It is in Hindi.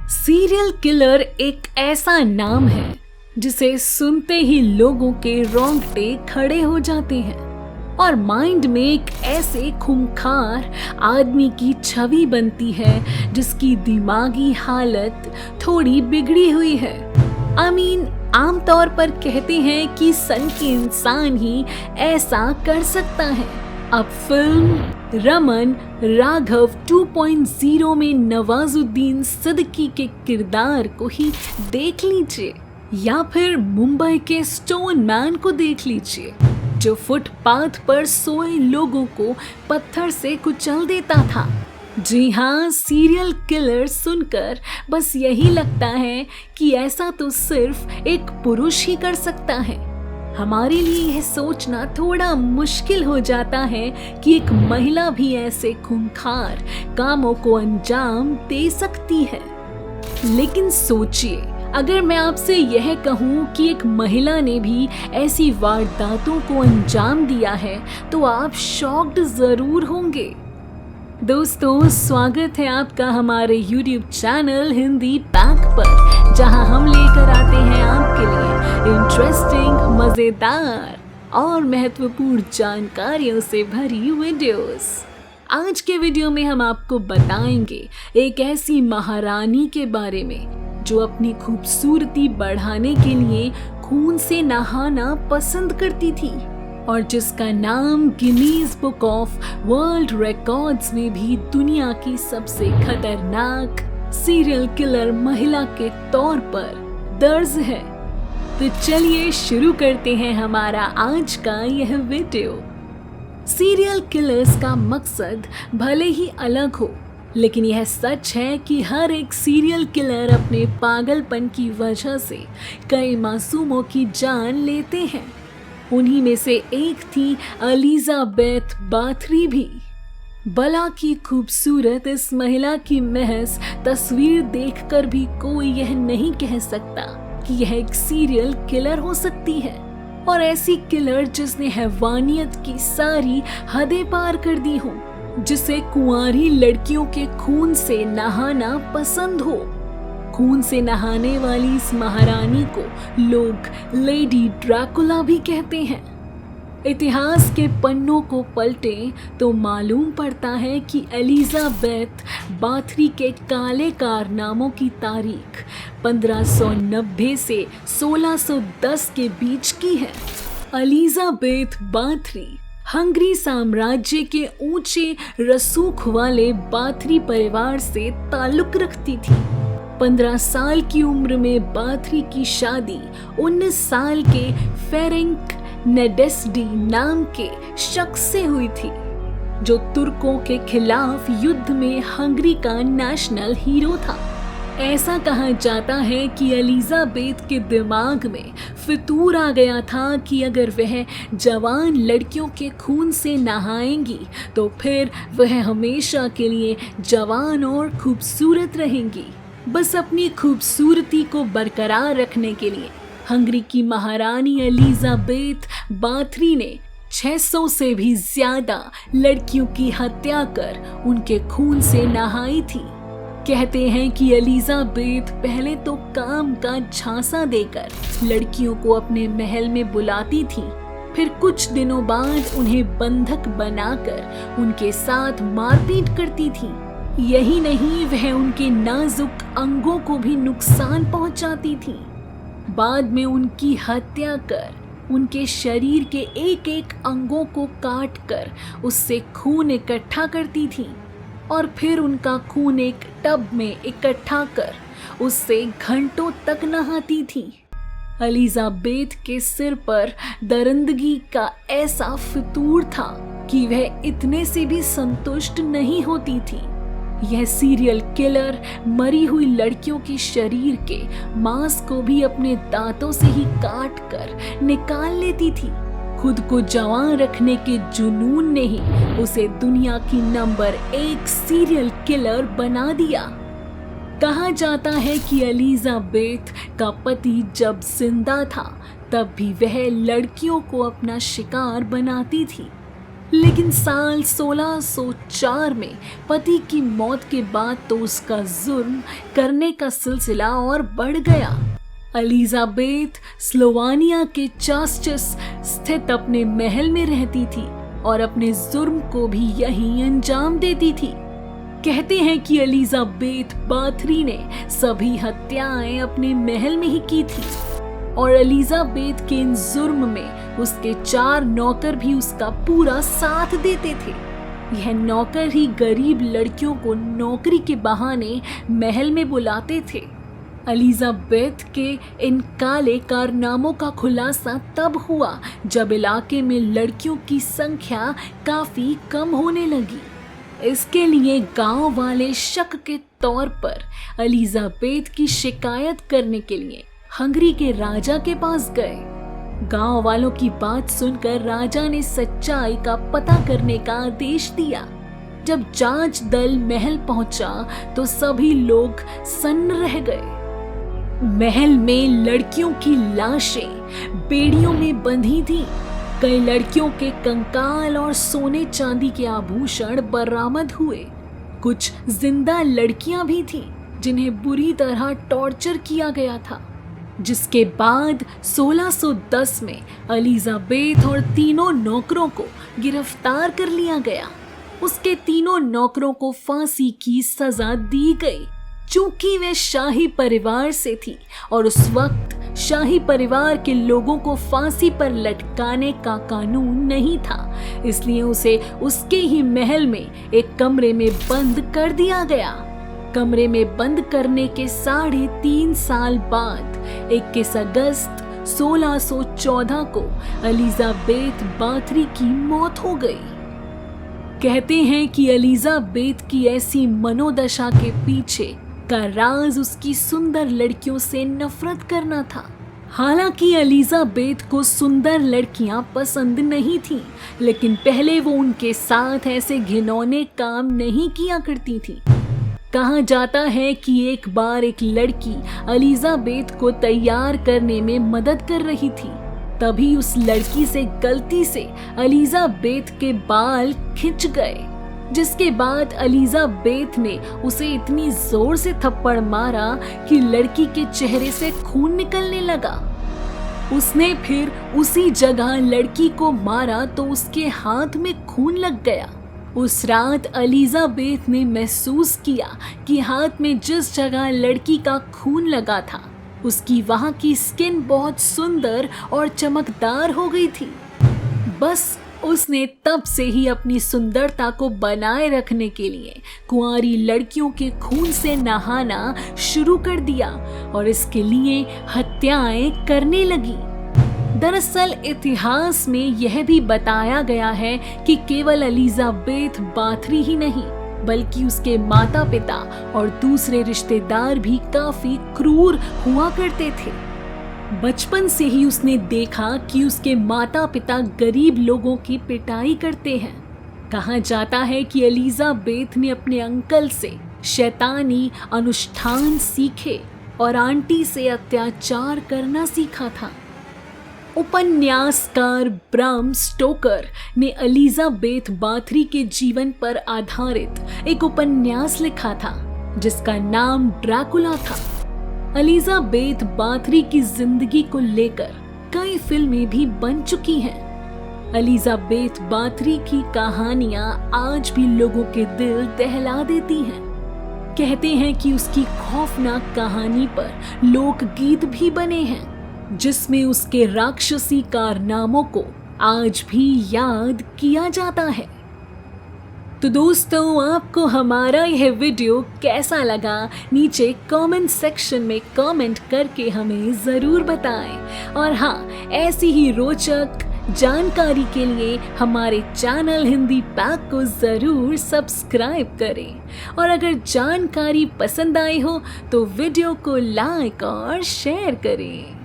सीरियल किलर एक ऐसा नाम है जिसे सुनते ही लोगों के रोंगटे खड़े हो जाते हैं और माइंड में एक ऐसे खूंखार आदमी की छवि बनती है जिसकी दिमागी हालत थोड़ी बिगड़ी हुई है। आमतौर पर कहते हैं कि सन की इंसान ही ऐसा कर सकता है। अब फिल्म रमन राघव 2.0 में नवाजुद्दीन सिद्दीकी के किरदार को ही देख लीजिए या फिर मुंबई के स्टोन मैन को देख लीजिए जो फुटपाथ पर सोए लोगों को पत्थर से कुचल देता था। जी हाँ, सीरियल किलर सुनकर बस यही लगता है कि ऐसा तो सिर्फ एक पुरुष ही कर सकता है। हमारे लिए यह सोचना थोड़ा मुश्किल हो जाता है कि एक महिला भी ऐसे खूंखार कामों को अंजाम दे सकती है। लेकिन सोचिए, अगर मैं आपसे यह कहूँ कि एक महिला ने भी ऐसी वारदातों को अंजाम दिया है तो आप शॉक्ड जरूर होंगे। दोस्तों, स्वागत है आपका हमारे YouTube चैनल हिंदी पैक पर, जहां हम लेकर आते हैं आपके लिए इंटरेस्टिंग, मजेदार और महत्वपूर्ण जानकारियों से भरी वीडियोस। आज के वीडियो में हम आपको बताएंगे एक ऐसी महारानी के बारे में जो अपनी खूबसूरती बढ़ाने के लिए खून से नहाना पसंद करती थी और जिसका नाम Guinness book of world records में भी दुनिया की सबसे खतरनाक सीरियल किलर महिला के तौर पर दर्ज है। तो चलिए शुरू करते हैं हमारा आज का यह वीडियो। सीरियल किलर्स का मकसद भले ही अलग हो, लेकिन यह सच है कि हर एक सीरियल किलर अपने पागलपन की वजह से कई मासूमों की जान लेते हैं। उन्हीं में से एक थी एलिजाबेथ बाथरी भी। भला की खूबसूरत इस महिला की महज तस्वीर देखकर भी कोई यह नहीं कह सकता कि यह एक सीरियल किलर हो सकती है, और ऐसी किलर जिसने हैवानियत की सारी हदें पार कर दी हो, जिसे कुंवारी लड़कियों के खून से नहाना पसंद हो। खून से नहाने वाली इस महारानी को लोग लेडी ड्रैकुला भी कहते हैं। इतिहास के पन्नों को पलटे तो मालूम पड़ता है कि एलिजाबेथ बाथरी के काले कारनामों की तारीख 1590 से 1610 के बीच की है। एलिजाबेथ बाथरी हंगरी साम्राज्य के ऊंचे रसूख वाले बाथरी परिवार से ताल्लुक रखती थी। 15 साल की उम्र में बाथरी की शादी 19 साल के फेरेंक नेडेस्डी नाम के शख्स से हुई थी, जो तुर्कों के खिलाफ युद्ध में हंगरी का नेशनल हीरो था। ऐसा कहा जाता है कि एलिजाबेथ के दिमाग में फितूर आ गया था कि अगर वह जवान लड़कियों के खून से नहाएंगी तो फिर वह हमेशा के लिए जवान और खूबसूरत रहेंगी। बस अपनी खूबसूरती को बरकरार रखने के लिए हंगरी की महारानी एलिजाबेथ बाथरी ने 600 से भी ज्यादा लड़कियों की हत्या कर उनके खून से नहाई थी। कहते हैं कि एलिजाबेथ पहले तो काम का झांसा देकर लड़कियों को अपने महल में बुलाती थी, फिर कुछ दिनों बाद उन्हें बंधक बनाकर उनके साथ मारपीट करती थी। यही नहीं, वह उनके नाजुक अंगों को भी नुकसान पहुंचाती थी। बाद में उनकी हत्या कर उनके शरीर के एक एक अंगों को काट कर उससे खून इकट्ठा करती थी और फिर उनका खून एक टब में इकट्ठा कर उससे घंटों तक नहाती थी। एलिजाबेथ के सिर पर दरिंदगी का ऐसा फितूर था कि वह इतने से भी संतुष्ट नहीं होती थी। यह सीरियल किलर मरी हुई लड़कियों के शरीर के मांस को भी अपने दांतों से ही काट कर निकाल लेती थी। खुद को जवान रखने के जुनून ने ही उसे दुनिया की नंबर 1 सीरियल किलर बना दिया। कहा जाता है कि एलिजाबेथ का पति जब जिंदा था तब भी वह लड़कियों को अपना शिकार बनाती थी। लेकिन साल 1604 में पति की मौत के बाद तो उसका जुर्म करने का सिलसिला और बढ़ गया। एलिजाबेथ स्लोवानिया के चास्चस स्थित अपने महल में रहती थी और अपने जुर्म को भी यहीं अंजाम देती थी। कहते हैं कि एलिजाबेथ बाथरी ने सभी हत्याएं अपने महल में ही की थी और एलिजाबेथ के इन जुर्म में उसके 4 नौकर भी उसका पूरा साथ देते थे। यह नौकर ही गरीब लड़कियों को नौकरी के बहाने महल में बुलाते थे। एलिजाबेथ के इन काले कारनामों का खुलासा तब हुआ जब इलाके में लड़कियों की संख्या काफी कम होने लगी। इसके लिए गांव वाले शक के तौर पर एलिजाबेथ की शिकायत करने के लिए हंगरी के राजा के पास गए। गांव वालों की बात सुनकर राजा ने सच्चाई का पता करने का आदेश दिया। जब जांच दल महल पहुंचा तो सभी लोग सन्न रह गए। महल में लड़कियों की लाशें बेड़ियों में बंधी थी। कई लड़कियों के कंकाल और सोने चांदी के आभूषण बरामद हुए। कुछ जिंदा लड़कियां भी थीं जिन्हें बुरी तरह टॉर्चर किया गया था। जिसके बाद 1610 में एलिजाबेथ और तीनों नौकरों को गिरफ्तार कर लिया गया। उसके तीनों नौकरों को फांसी की सजा दी गई। चूंकि वे शाही परिवार से थी और उस वक्त शाही परिवार के लोगों को फांसी पर लटकाने का कानून नहीं था, इसलिए उसे उसके ही महल में एक कमरे में बंद कर दिया गया। कमरे में बंद करने के 3.5 साल बाद 21 अगस्त 1614 को एलिजाबेथ बाथरी की मौत हो गई। कहते हैं कि एलिजाबेथ की ऐसी मनोदशा के पीछे का राज उसकी सुंदर लड़कियों से नफरत करना था। हालांकि एलिजाबेथ को सुंदर लड़कियां पसंद नहीं थीं, लेकिन पहले वो उनके साथ ऐसे घिनौने काम नहीं किया करती थी। कहा जाता है कि एक बार एक लड़की एलिजाबेथ को तैयार करने में मदद कर रही थी। तभी उस लड़की से गलती से एलिजाबेथ के बाल खिंच गए, जिसके बाद एलिजाबेथ ने उसे इतनी जोर से थप्पड़ मारा कि लड़की के चेहरे से खून निकलने लगा। उसने फिर उसी जगह लड़की को मारा तो उसके हाथ में खून लग गया। उस रात एलिजाबेथ ने महसूस किया कि हाथ में जिस जगह लड़की का खून लगा था उसकी वहां की स्किन बहुत सुंदर और चमकदार हो गई थी। बस उसने तब से ही अपनी सुंदरता को बनाए रखने के लिए कुंवारी लड़कियों के खून से नहाना शुरू कर दिया और इसके लिए हत्याएं करने लगी। दरअसल इतिहास में यह भी बताया गया है कि केवल एलिजाबेथ बाथरी ही नहीं बल्कि उसके माता पिता और दूसरे रिश्तेदार भी काफी क्रूर हुआ करते थे। बचपन से ही उसने देखा कि उसके माता पिता गरीब लोगों की पिटाई करते हैं। कहा जाता है कि एलिजाबेथ ने अपने अंकल से शैतानी अनुष्ठान सीखे और आंटी से अत्याचार करना सीखा था। उपन्यासकार ब्राम स्टोकर ने एलिजाबेथ बाथरी के जीवन पर आधारित एक उपन्यास लिखा था जिसका नाम ड्रैकुला था। एलिजाबेथ बाथरी की जिंदगी को लेकर कई फिल्में भी बन चुकी हैं। एलिजाबेथ बाथरी की कहानियां आज भी लोगों के दिल दहला देती हैं। कहते हैं कि उसकी खौफनाक कहानी पर लोकगीत भी बने हैं जिसमें उसके राक्षसी कारनामों को आज भी याद किया जाता है। तो दोस्तों, आपको हमारा यह वीडियो कैसा लगा नीचे कमेंट सेक्शन में कमेंट करके हमें ज़रूर बताएं। और हाँ, ऐसी ही रोचक जानकारी के लिए हमारे चैनल हिंदी पैक को ज़रूर सब्सक्राइब करें। और अगर जानकारी पसंद आई हो तो वीडियो को लाइक और शेयर करें।